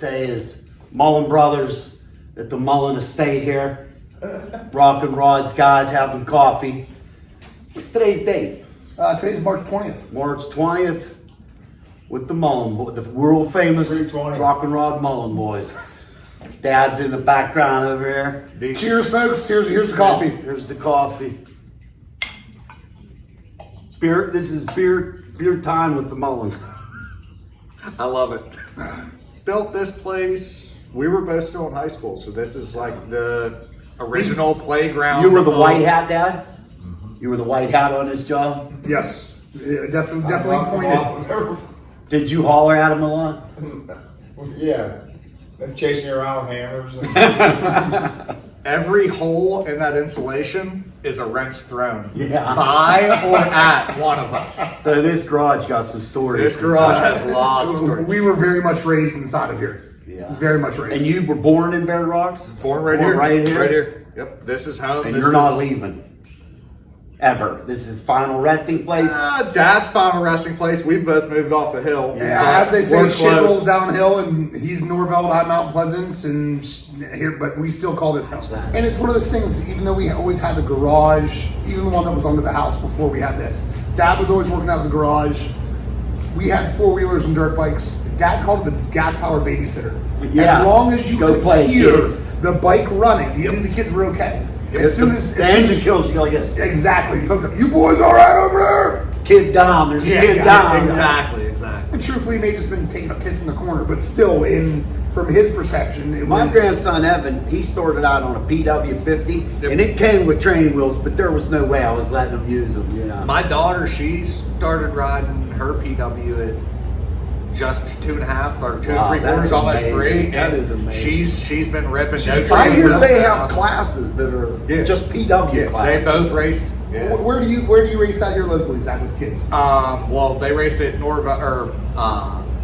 say is Mullin brothers at the Mullin estate here. Rockin' Rods guys having coffee. What's today's date? Today's March 20th. March 20th with the Mullin, the world famous 320. Rockin' Rod Mullin boys. Dad's in the background over here. Cheers, folks. Here's the coffee. Here's the coffee. Beer. This is beer time with the Mullins. I love it. Built this place. We were both still in high school, so this is like the original playground. You were the white hat, Dad? You were the white hat on this job? Yes. Yeah, definitely pointed. Did you holler at him a lot? Yeah. Them chasing you around with hammers. And Every hole in that insulation is a wrench thrown. Yeah. By or at one of us. So this garage got some stories. This garage has lots of stories. We were very much raised inside of here. Yeah. Very much raised. And you were born in Bear Rocks? Born right here. Right here? Right here. Yep. This is home. And This you're not is- leaving. Ever. This is final resting place. Dad's final resting place. We've both moved off the hill. Yeah, as they say, We're shit close. rolls downhill, and he's Norvell, I'm Mount Pleasant, and here, but we still call this hell. right. And it's one of those things. Even though we always had the garage, even the one that was under the house before we had this, Dad was always working out of the garage. We had 4-wheelers and dirt bikes. Dad called it the gas-powered babysitter. Yeah. As long as you Go could play, hear kids. the bike running, you knew the kids were okay. As soon as the engine kills, you go like this. exactly, poked up. You boys all right over there? Kid down. There's a kid yeah, down. Exactly. And truthfully, he may have just been taking a piss in the corner, but still, from his perception, it My was. grandson Evan, he started out on a PW50, Yep. and it came with training wheels, but there was no way I was letting him use them. You know. My daughter, she started riding her PW at just 2.5 or 2 Wow, and 3 that's quarters, almost amazing. 3. That and is amazing. She's been ripping. No I training hear wheels they now. have classes that are Yeah. just PW Yeah, classes. they both race. Yeah. Where do you race out here locally? Is that with kids? Well, they race at Norvell or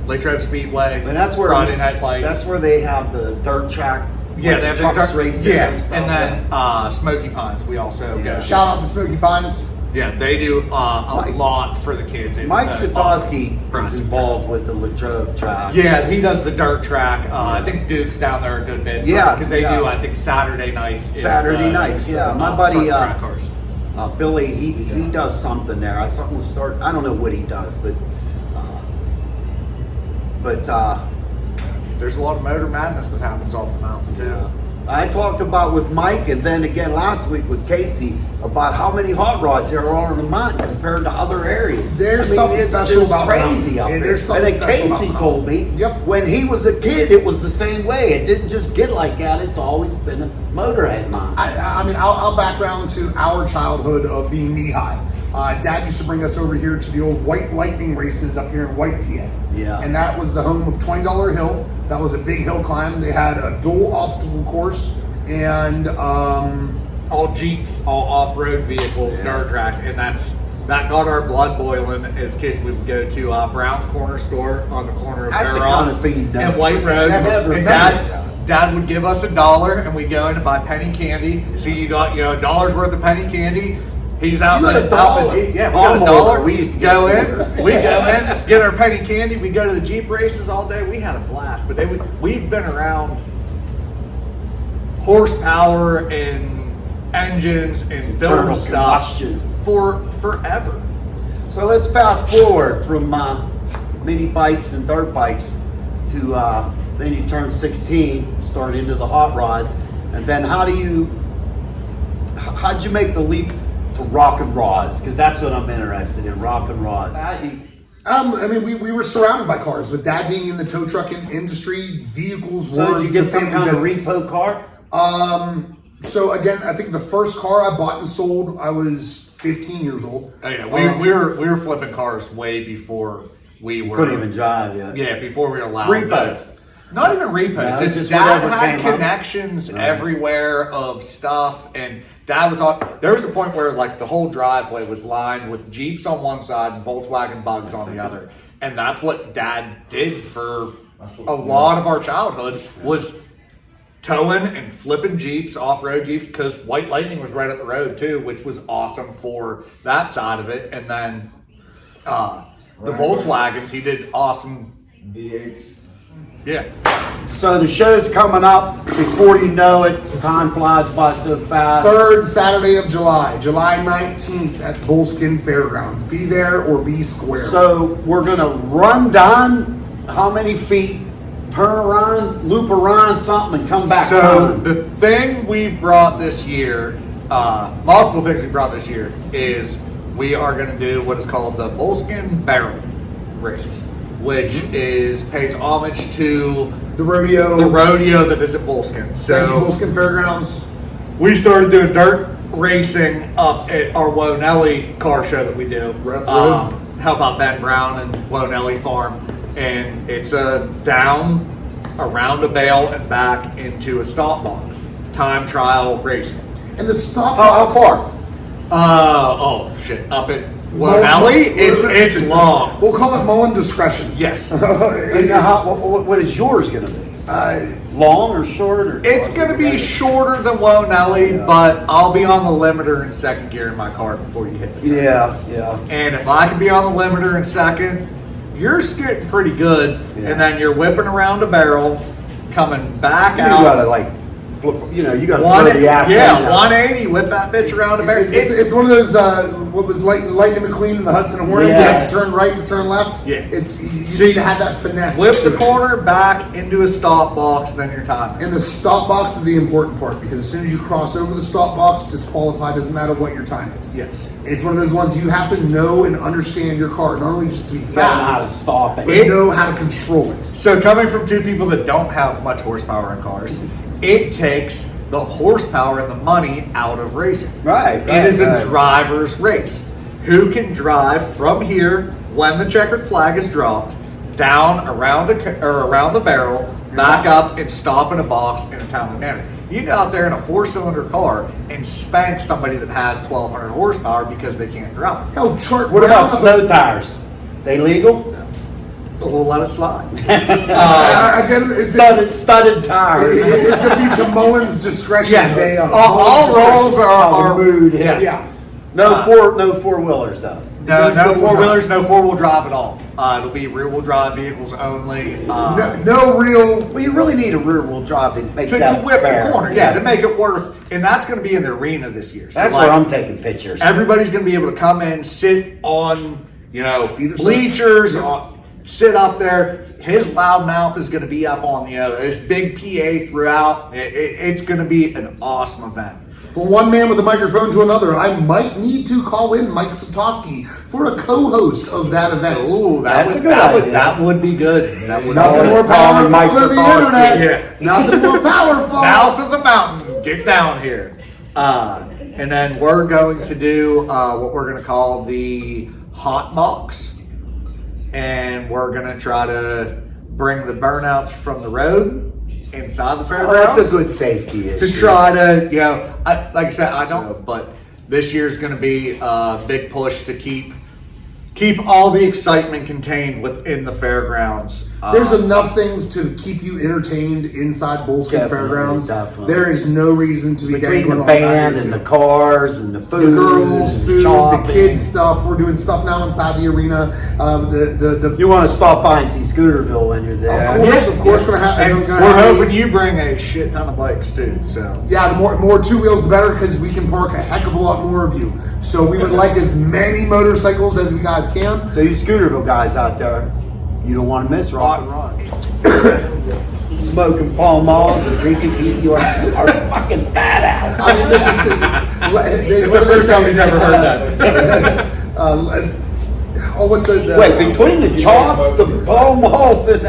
Latrobe Speedway. And that's where Friday night lights. That's where they have the dirt track. Yeah, like they have trucks the dark racing. Yeah, and stuff. and then Smoky Pines. We also Yeah. go. Shout out to Smoky Pines. Yeah, they do a Mike- lot for the kids. It's, Mike awesome. Shatosky is Awesome. involved with the Latrobe track. Yeah, he does the dirt track. I think Duke's down there a good bit. Yeah, because they yeah. do. I think Saturday nights. Is, Saturday nights, yeah. My buddy, front track cars. Billy, he does something there. I thought we'll start. I don't know what he does, but There's a lot of motor madness that happens off the mountain too. I talked about with Mike, and then again last week with Casey about how many hot rods there are on the mountain compared to other areas. There's something it's special just about crazy mountain. up Yeah, there. there's something And then special about Casey mountain. told me, Yep. when he was a kid, it was the same way. It didn't just get like that. It's always been a motorhead mountain. I mean, I'll background to our childhood of being knee high. Dad used to bring us over here to the old White Lightning races up here in White, PA. Yeah. And that was the home of $20 Hill. That was a big hill climb. They had a dual obstacle course and All Jeeps, all off-road vehicles, dirt tracks, and that got our blood boiling as kids. We would go to Brown's Corner Store on the corner of That's the Bear kind Rocks of thing you never and White Road. never And remember. Dad would give us $1, and we'd go in to buy penny candy. So you got $1 worth of penny candy. He's out You got the $1? out the Jeep. Yeah, we got I'm $1. older. We used to go get in. $1. We go in, get our penny candy. We go to the Jeep races all day. We had a blast. But we've been around horsepower and engines and building Internal stuff combustion. for forever. So let's fast forward from mini bikes and dirt bikes to then you turn 16, start into the hot rods, and then how'd you make the leap to rockin' rods? Because that's what I'm interested in, rockin' rods. I mean, we were surrounded by cars. With Dad being in the tow truck industry, vehicles So were did you get the some family kind of business. repo car? So again, I think the first car I bought and sold, I was 15 years old. Oh yeah, we were flipping cars way before we were. Couldn't even drive yet. Yeah, before we were allowed. Repos. Not even repos. No, just just Dad whatever had came up. connections everywhere of stuff, and Dad was on. There was a point where like the whole driveway was lined with Jeeps on one side and Volkswagen Bugs on the other, and that's what Dad did for a lot of our childhood was towing and flipping Jeeps, off-road Jeeps, because White Lightning was right up the road too, which was awesome for that side of it, and then the Volkswagens, he did awesome. V8s. Yeah. So the show's coming up. Before you know it, time flies by so fast. Third Saturday of July, July 19th at Bullskin Fairgrounds. Be there or be square. So we're gonna run down how many feet, turn around, loop around something, and come back. So down. the thing we've brought this year, multiple things we brought this year, is we are going to do what is called the Bullskin Barrel Race, which pays homage to the rodeo. the rodeo that is at Bullskin. Thank you, So Bullskin Fairgrounds. we started doing dirt racing up at our Wonelli car show that we do. Help out Ben Brown and Wonelli Farm, and it's a down around a bale and back into a stop box time trial racing. And the stop How box. far? Oh shit! Up at Wonelli, it's long. We'll call it Mullin discretion. Yes, And what is yours gonna be? Long or short? Or it's gonna be shorter than Wonelli, but I'll be on the limiter in second gear in my car before you hit the turn. Yeah. And if I can be on the limiter in second, you're getting pretty good, Yeah. and then you're whipping around a barrel, coming back You out. gotta like flip. You gotta One, throw the ass. yeah, 180, whip that bitch around a barrel. It's one of those, what was Lightning McQueen and the Hudson Hornet? Yeah. You have to turn right to turn left. Yeah. You So need to have that finesse. Flip to the it. corner back into a stop box, then your time. And the stop box is the important part because as soon as you cross over the stop box, disqualified, doesn't matter what your time is. Yes. It's one of those ones you have to know and understand your car, not only just to be You gotta know how to fast, stop but it. know how to control it. So coming from two people that don't have much horsepower in cars, it takes the horsepower and the money out of racing. Right. It is a right. driver's race. Who can drive from here when the checkered flag is dropped down around around the barrel, back up and stop in a box in a timely manner? You get out there in a 4-cylinder car and spank somebody that has 1,200 horsepower because they can't drive. Hell, chart. What about Brown- snow tires? They legal? We'll let it slide. Again, Studded tires. it's going to be to Mullins' discretion. Yes. Day of. All Mullins' discretion. rolls are mood. Yes. Yeah. No four wheelers though. No No four-wheel four-wheelers, no four-wheel drive at all. It'll be rear-wheel drive vehicles only. No real. Well, you really need a rear wheel drive to make To that whip the barrel. corner, yeah, to make it worth. And that's going to be in the arena this year. So That's like, where I'm taking pictures. everybody's going to be able to come in, sit on, Either side. bleachers, sit up there. His loud mouth is going to be up on, this big PA throughout. It's going to be an awesome event. From one man with a microphone to another, I might need to call in Mike Satosky for a co-host of that event. Ooh, That's would, a good idea. that would be good. That would Nothing be more good. powerful Mike than the Satosky. internet. Nothing more powerful. Mouth of the mountain, get down here. And then we're going to do what we're going to call the hot box. And we're going to try to bring the burnouts from the road inside the Oh, fairgrounds. that's a good safety issue. To try to, like I said, I don't, but this year's going to be a big push to keep all the excitement contained within the fairgrounds. There's enough things to keep you entertained inside Bullskin Definitely, Fairgrounds. definitely. There is no reason to be Between dangling the on that band here, and too. the cars and the food, The girls, and food, the shopping. kids stuff. We're doing stuff now inside the arena. The You want to stop by and see Scooterville when you're there. Of course, gonna have. And gonna we're have- hoping you bring a shit ton of bikes too. So Yeah, the more two wheels, the better, because we can park a heck of a lot more of you. So we would like as many motorcycles as we guys can. So you Scooterville guys out there, you don't want to miss rock and roll. Smoking Pall Malls and drinking heat, you are fucking badass. I mean, they're just. it's the first time he's ever heard that. What's the? Wait, between the chops, the Pall Malls, and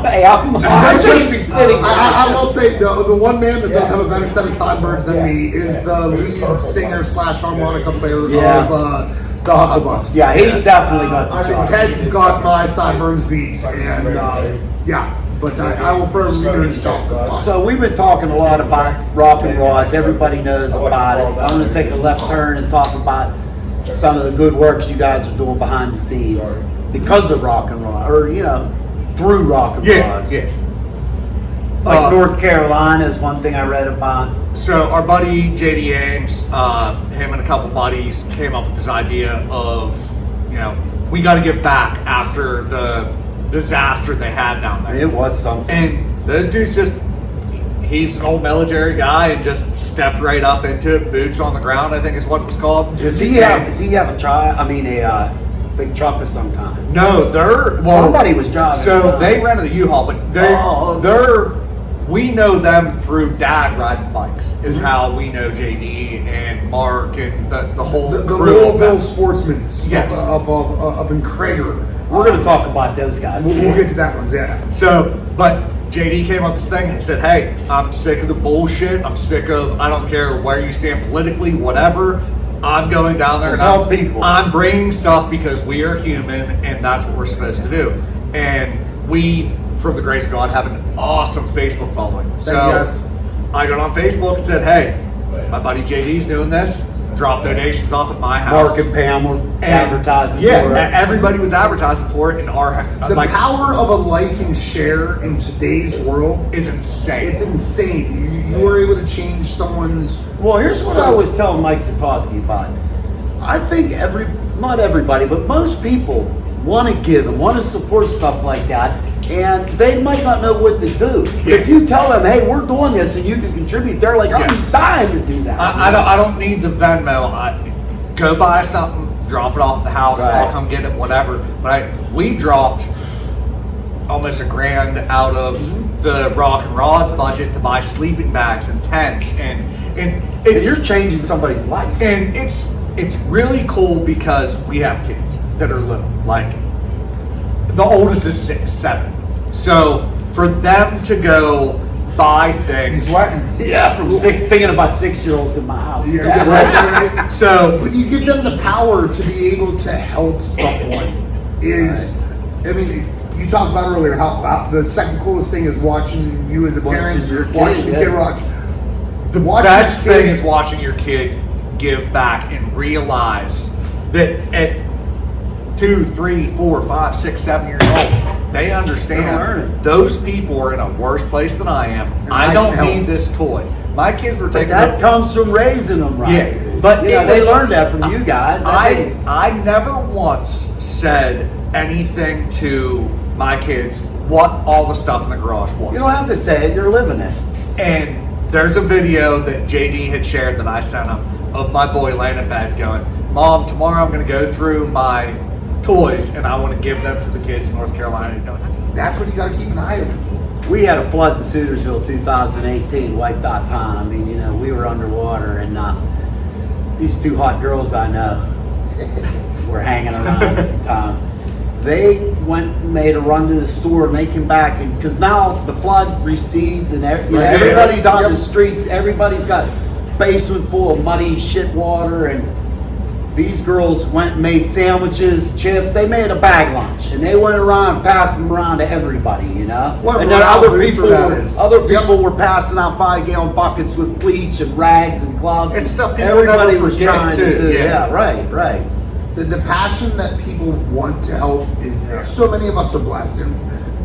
hey, I'm just be sitting. I will say the one man that does have a better set of sideburns than me is the lead singer / harmonica player Yeah. of the Hucklebucks. Yeah, he's definitely got the chops. Ted's got my sideburns beat, and yeah, but I will forever know his chops. That's fine. So we've been talking a lot about rockin' rods. Everybody knows about it. I'm going to take a left turn and talk about some of the good works you guys are doing behind the scenes because of rockin' rod, or through rockin' rods. Yeah. Like North Carolina is one thing I read about. So our buddy JD Ames, him and a couple buddies came up with this idea of, we got to give back after the disaster they had down there. It was something. And those dudes he's an old military guy and just stepped right up into it, boots on the ground, I think is what it was called. Does he have a big truck of some kind? No, somebody was driving. So they rented the U-Haul, but we know them through Dad riding bikes. Is how we know JD and Mark and the whole the crew. Louisville Sportsmen Yes. up in Crager. We're going to talk about those guys. We'll get to that one. Yeah. So, but JD came up with this thing and he said, hey, I'm sick of the bullshit. I'm sick of, I don't care where you stand politically, whatever. I'm going down there Just and help people. I'm bringing stuff because we are human and that's what we're supposed to do. And we, from the grace of God, have an awesome Facebook following. Thank you, guys. I got on Facebook and said, hey, my buddy JD's doing this. Drop donations off at my house. Mark and Pam were advertising for it. Yeah, everybody was advertising for it in our The power of a like and share in today's world is insane. It's insane. You were able to change someone's. Well, here's what I was telling Mike Satosky about. I think not everybody, but most people want to give and want to support stuff like that, and they might not know what to do. But if you tell them, hey, we're doing this and you can contribute, they're like, I'm dying to do that. I don't need the Venmo. Go buy something, drop it off at the house, I'll come get it, whatever. But we dropped almost $1,000 out of the Rock and Rods budget to buy sleeping bags and tents, and you're changing somebody's life. And it's really cool because we have kids that are little. Like the oldest is 6, 7. So for them to go buy things, from thinking about 6-year-olds in my house. Right. So, but you give them the power to be able to help someone. I mean, you talked about earlier how the second coolest thing is watching you as a parent, watching the kid watch. The best thing is watching your kid give back and realize that at 2, 3, 4, 5, 6, 7 years old, they understand those people are in a worse place than I am. I don't need this toy. My kids were taking that comes from raising them right. Yeah, but they learned that from you guys. I never once said anything to my kids what all the stuff in the garage was. You don't have to say it, you're living it. And there's a video that JD had shared that I sent him of my boy laying in bed going, Mom, tomorrow I'm going to go through my toys and I want to give them to the kids in North Carolina. That's what you got to keep an eye open for. We had a flood in Skooterville 2018, wiped out town. I mean, we were underwater, and these 2 hot girls I know were hanging around at the time. They went and made a run to the store, and they came back, and because now the flood recedes, and everybody's on the streets. Everybody's got basement full of muddy shit water, and these girls went and made sandwiches, chips. They made a bag lunch, and they went around and passed them around to everybody, What and then other people were passing out 5-gallon buckets with bleach and rags and gloves. It's stuff people everybody never was forget, trying too. to do. Yeah. Right. The passion that people want to help is there. So many of us are blessed. And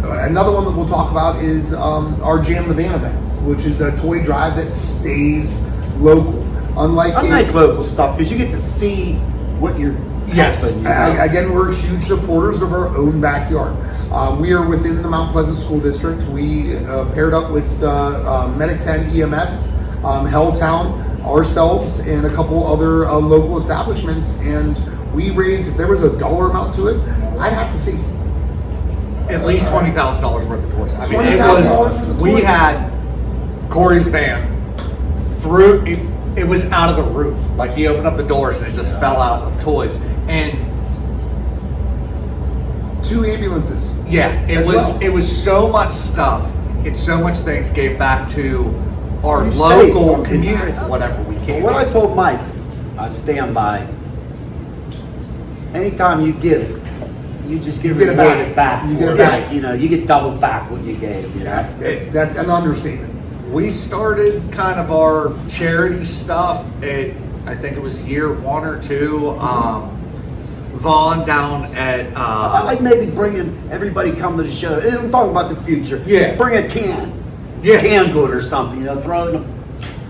another one that we'll talk about is our Jam the Van event, which is a toy drive that stays local. I like local stuff because you get to see what you're helping. Again, we're huge supporters of our own backyard. We are within the Mount Pleasant School District. We paired up with Medic 10 EMS, Helltown, ourselves, and a couple other local establishments. And we raised, if there was a dollar amount to it, I'd have to say at least $20,000 worth of toys. I mean, $20,000 worth of toys. We had Corey's van through. It was out of the roof. Like he opened up the doors and it just fell out of toys. And 2 ambulances. Yeah, it was so much stuff and so much things gave back to our local community, whatever we can. What I told Mike, I stand by. Anytime you give, you just get it back. You get double back what you gave. That's an understatement. We started kind of our charity stuff at, I think it was year 1 or 2. Vaughn down at... I like maybe bringing everybody come to the show. I'm talking about the future. Yeah. Bring a can. Yeah. Can good or something, throw it in a...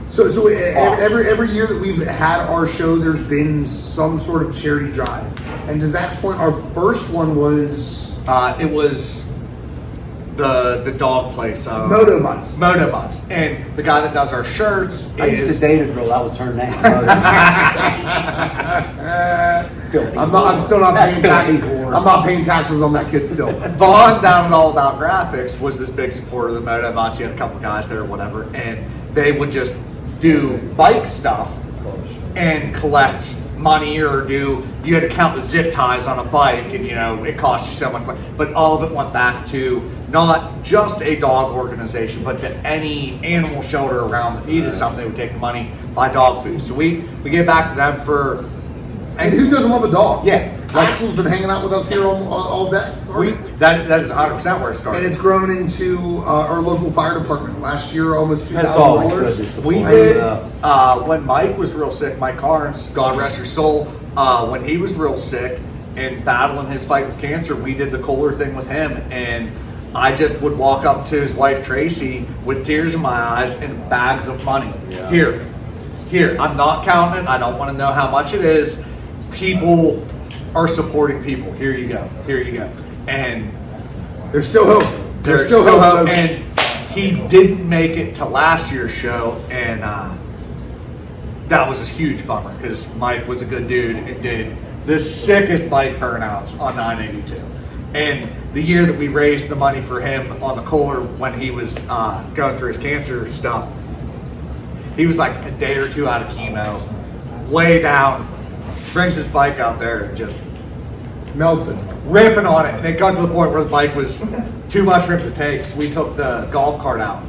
So every year that we've had our show, there's been some sort of charity drive. And to Zach's point, our first one was It was the dog place. Moto Mutts. Moto Mutts. And the guy that does our shirts I used to is... date a girl. That was her name. I'm still not paying taxes. whore. I'm not paying taxes on that kid still. Vaughn down at All About Graphics was this big supporter of the Moto Mutts. He had a couple guys there or whatever. And they would just do bike stuff and collect money, or you had to count the zip ties on a bike, and it cost you so much money. But all of it went back to not just a dog organization, but to any animal shelter around that needed something. They would take the money, buy dog food. So we get back to them for. And who doesn't love a dog? Yeah. Axel's been hanging out with us here all day. That is 100% where it started. And it's grown into our local fire department. Last year, almost That's always good to $2,000. support. We did when Mike was real sick. Mike Carnes, God rest your soul. When he was real sick and battling his fight with cancer, we did the Kohler thing with him, and I just would walk up to his wife Tracy with tears in my eyes and bags of money. Yeah. Here. I'm not counting it. I don't want to know how much it is. People are supporting people. Here you go. And There's still hope. There's still hope, folks. And he didn't make it to last year's show, and that was a huge bummer because Mike was a good dude and did the sickest bike burnouts on 982. And the year that we raised the money for him on the Kohler when he was going through his cancer stuff, he was like a day or two out of chemo, way down, brings his bike out there and just Melts it. ripping on it. And it got to the point where the bike was too much for him to take. So we took the golf cart out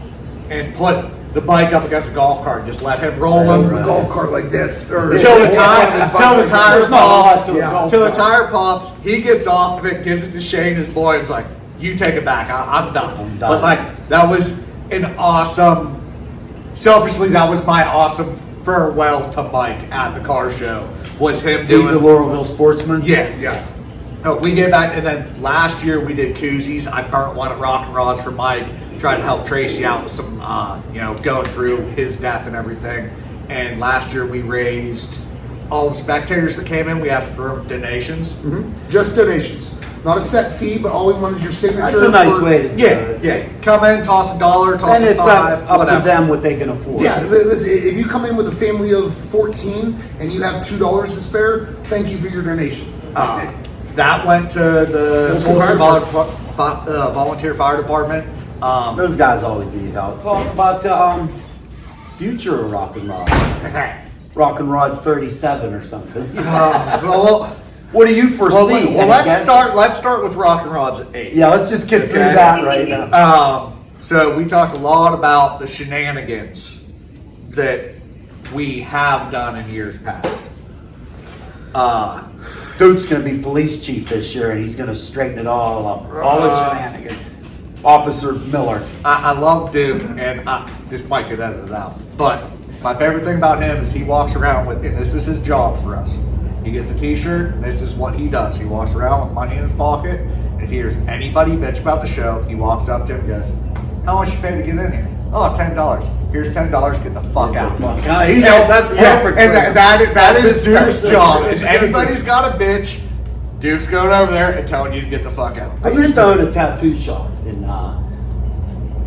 and put the bike up against the golf cart and just let him roll The him golf cart like this. Or until the tire pops. Yeah. Till the tire pops. He gets off of it, gives it to Shane, his boy. It's like, you take it back. I'm done. I'm done. But like, that was an awesome. Selfishly, that was my awesome farewell to Mike at the car show. Was him doing. He's a Laurelville sportsman. Yeah. No, we get back, and then last year we did koozies. I burnt one at Rock and Rods for Mike, tried to help Tracy out with some, going through his death and everything. And last year we raised all the spectators that came in. We asked for donations. Mm-hmm. Just donations. Not a set fee, but all we want is your signature. That's a nice way to do it. Yeah. Come in, toss $1, toss And a it's $5, up whatever. to them what they can afford. Yeah, listen, if you come in with a family of 14 and you have $2 to spare, thank you for your donation. That went to the Skooterville volunteer fire department. Those guys always need help. Talk about the future of Rock and Rod. Rock and Rod's 37 or something. What do you foresee? Let's start with Rock and Rods at 8. Yeah, let's just get through Okay. that right now. So we talked a lot about the shenanigans that we have done in years past. Duke's going to be police chief this year, and he's going to straighten it all up. All the shenanigans. Officer Miller. I love Duke, and this might get edited out, but my favorite thing about him is he walks around with, and this is his job for us. He gets a t-shirt, and this is what he does. He walks around with money in his pocket, and if he hears anybody bitch about the show, he walks up to him and goes, "How much you pay to get in here?" "Oh, $10. Here's $10, get the fuck out." That's perfect. And that is Duke's job. It's If good. anybody's got a bitch, Duke's going over there and telling you to get the fuck out. I used to own a tattoo shop, and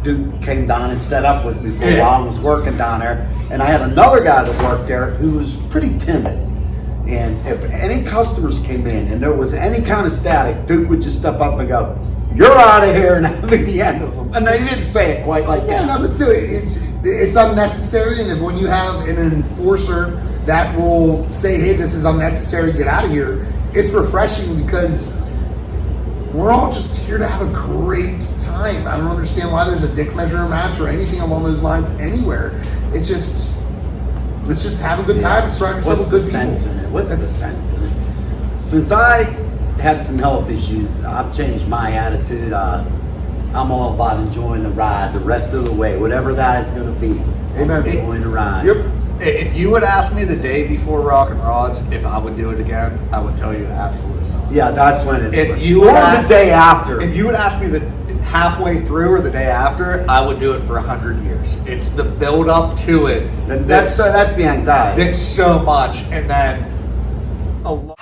Duke came down and set up with me for a while and was working down there. And I had another guy that worked there who was pretty timid. And if any customers came in and there was any kind of static, Duke would just step up and go, "You're out of here," and that would be the end of them. And they didn't say it quite like Yeah, that. no, but still, it's unnecessary. And if, when you have an enforcer that will say, "Hey, this is unnecessary, get out of here," it's refreshing because we're all just here to have a great time. I don't understand why there's a dick measure match or anything along those lines anywhere. It's just, let's just have a good time, surround yourself What's with the good people. sense in it? What's the That's- sense in it? Since I had some health issues, I've changed my attitude. I'm all about enjoying the ride the rest of the way, whatever that is going to be. Amen. Enjoying the ride. Yep. If you would ask me the day before Rock and Rods if I would do it again, I would tell you absolutely not. Yeah, that's when it's. If you or would the ask- day after. If you would ask me the halfway through or the day after, I would do it for 100 years. It's the build up to it. Then that's the anxiety. It's so much, and then a lot.